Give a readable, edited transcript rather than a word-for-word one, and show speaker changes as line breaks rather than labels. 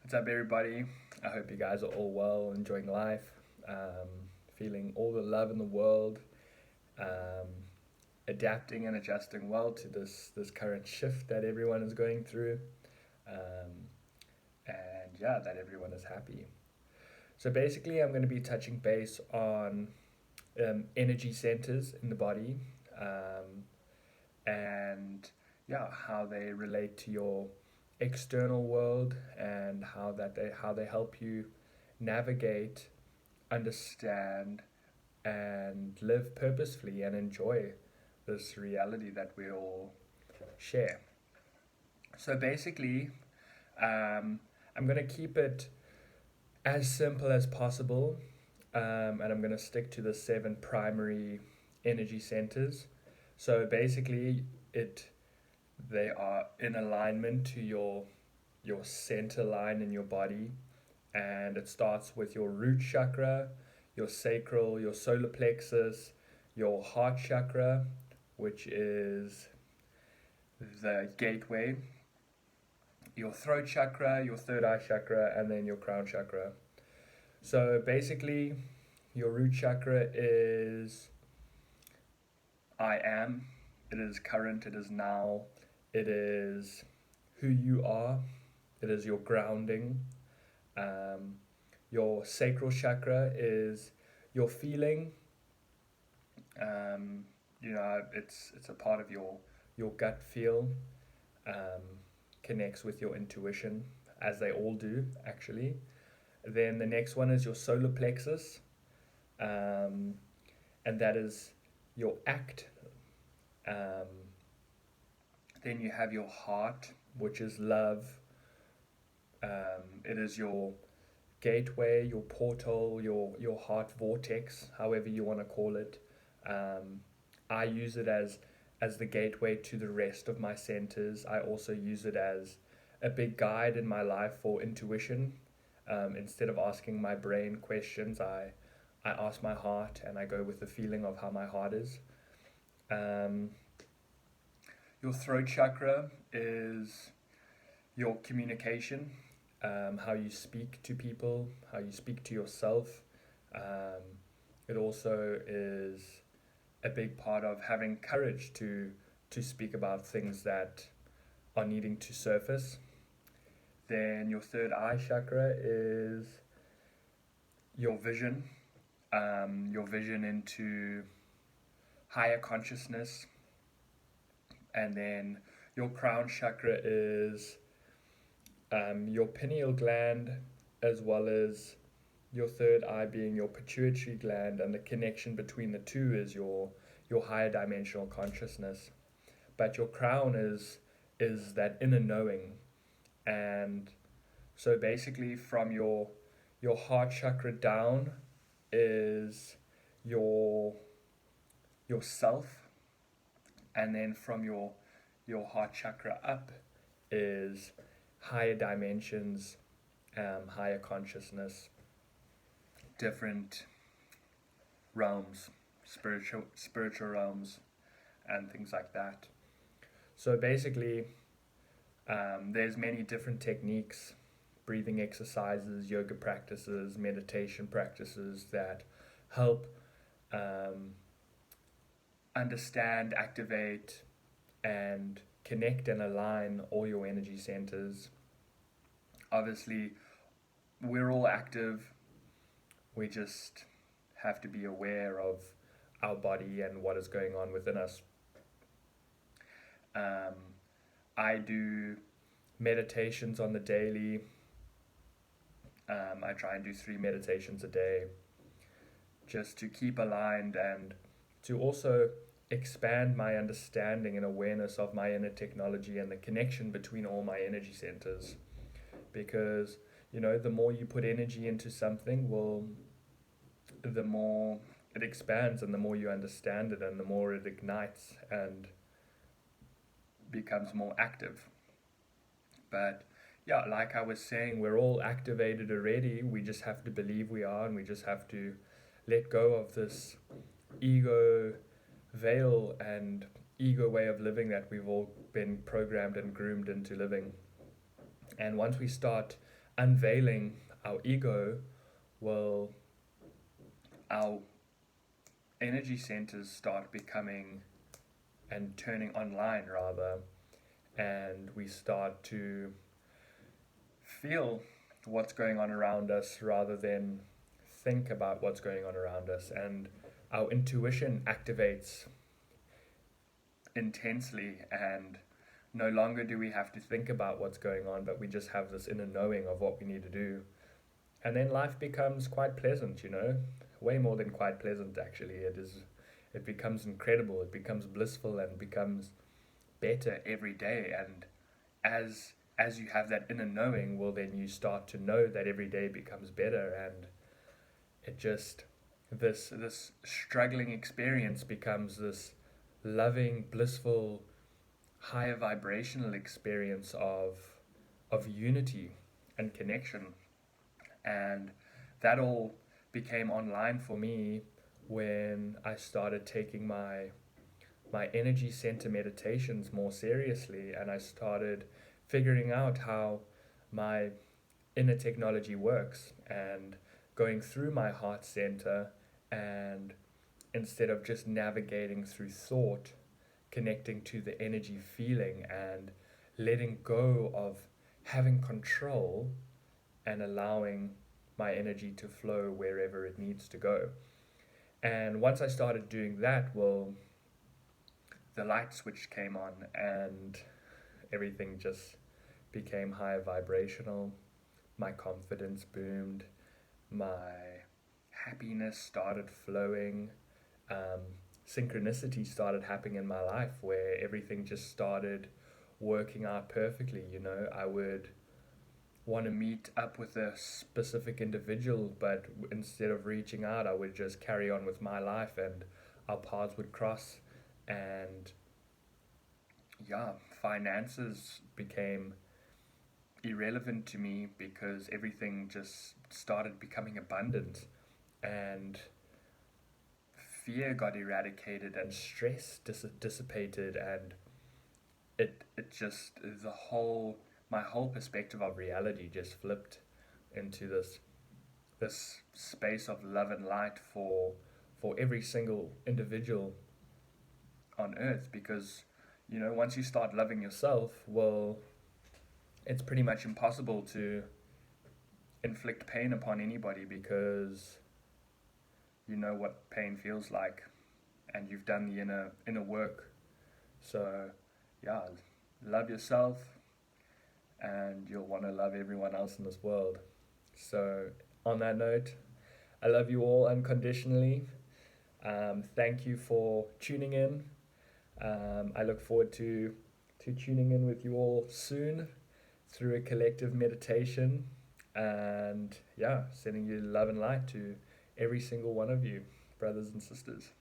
What's up, everybody? I hope you guys are all well, enjoying life, feeling all the love in the world, um, adapting and adjusting well to this current shift that everyone is going through, um, and yeah, that everyone is happy. So basically, I'm going to be touching base on energy centers in the body, and yeah, how they relate to your external world and how they help you navigate, understand, and live purposefully and enjoy this reality that we all share. So basically, um, I'm going to keep it as simple as possible, and I'm going to stick to the seven primary energy centers. So basically, it they are in alignment to your center line in your body, and it starts with your root chakra, your sacral, your solar plexus, your heart chakra, which is the gateway, your throat chakra, your third eye chakra, and then your crown chakra. So basically, your root chakra is I am, it is current, it is now, it is who you are, it is your grounding. Um, your sacral chakra is your feeling. Um, it's a part of your gut feel. Um, Connects with your intuition, as they all do actually. Then the next one is your solar plexus, um, and that is your act. Um, then you have your heart, which is love. It is your gateway, your portal, your heart vortex, however you want to call it. Um, I use it as the gateway to the rest of my centers. I also use it as a big guide in my life for intuition. Instead of asking my brain questions, I ask my heart and I go with the feeling of how my heart is. Um, your throat chakra is your communication, how you speak to people, how you speak to yourself. Um, it also is a big part of having courage to speak about things that are needing to surface. Then your third eye chakra is your vision into higher consciousness. And then your crown chakra is your pineal gland, as well as your third eye being your pituitary gland, and the connection between the two is your higher dimensional consciousness. But your crown is that inner knowing, and so basically from your heart chakra down is your yourself, and then from your heart chakra up is higher dimensions, higher consciousness, different realms, spiritual realms, and things like that. So basically, there's many different techniques, breathing exercises, yoga practices, meditation practices that help um, understand, activate, and connect and align all your energy centers. Obviously, we're all active. We just have to be aware of our body and what is going on within us. Um, I do meditations on the daily. I try and do 3 meditations a day just to keep aligned and to also expand my understanding and awareness of my inner technology and the connection between all my energy centers. Because, the more you put energy into something, well, the more it expands and the more you understand it and the more it ignites and becomes more active. But yeah, like I was saying, we're all activated already. We just have to believe we are, and we just have to let go of this ego veil and ego way of living that we've all been programmed and groomed into living. And once we start unveiling our ego, will our energy centers start becoming and turning online rather, and we start to feel what's going on around us rather than think about what's going on around us, and our intuition activates intensely, and no longer do we have to think about what's going on, but we just have this inner knowing of what we need to do. And then life becomes quite pleasant, way more than quite pleasant actually. It becomes incredible, it becomes blissful, and becomes better every day. And as you have that inner knowing, well, then you start to know that every day becomes better, and it just, this struggling experience becomes this loving, blissful, higher vibrational experience of unity and connection. And that all became online for me when I started taking my energy center meditations more seriously, and I started figuring out how my inner technology works, and going through my heart center, and instead of just navigating through thought, connecting to the energy feeling and letting go of having control, and allowing my energy to flow wherever it needs to go. And once I started doing that, well, the light switch came on, and everything just became higher vibrational. My confidence boomed, my happiness started flowing, um, synchronicity started happening in my life where everything just started working out perfectly. I would want to meet up with a specific individual, but instead of reaching out, I would just carry on with my life, and our paths would cross. And yeah, finances became irrelevant to me because everything just started becoming abundant, and fear got eradicated, and stress dissipated, and it just, the whole my whole perspective of reality just flipped into this space of love and light for every single individual on earth. Because once you start loving yourself, well, it's pretty much impossible to inflict pain upon anybody, because you know what pain feels like, and you've done the inner work. So yeah, love yourself, and you'll want to love everyone else in this world. So on that note, I love you all unconditionally. Thank you for tuning in. I look forward to tuning in with you all soon through a collective meditation, and yeah, sending you love and light to every single one of you, brothers and sisters.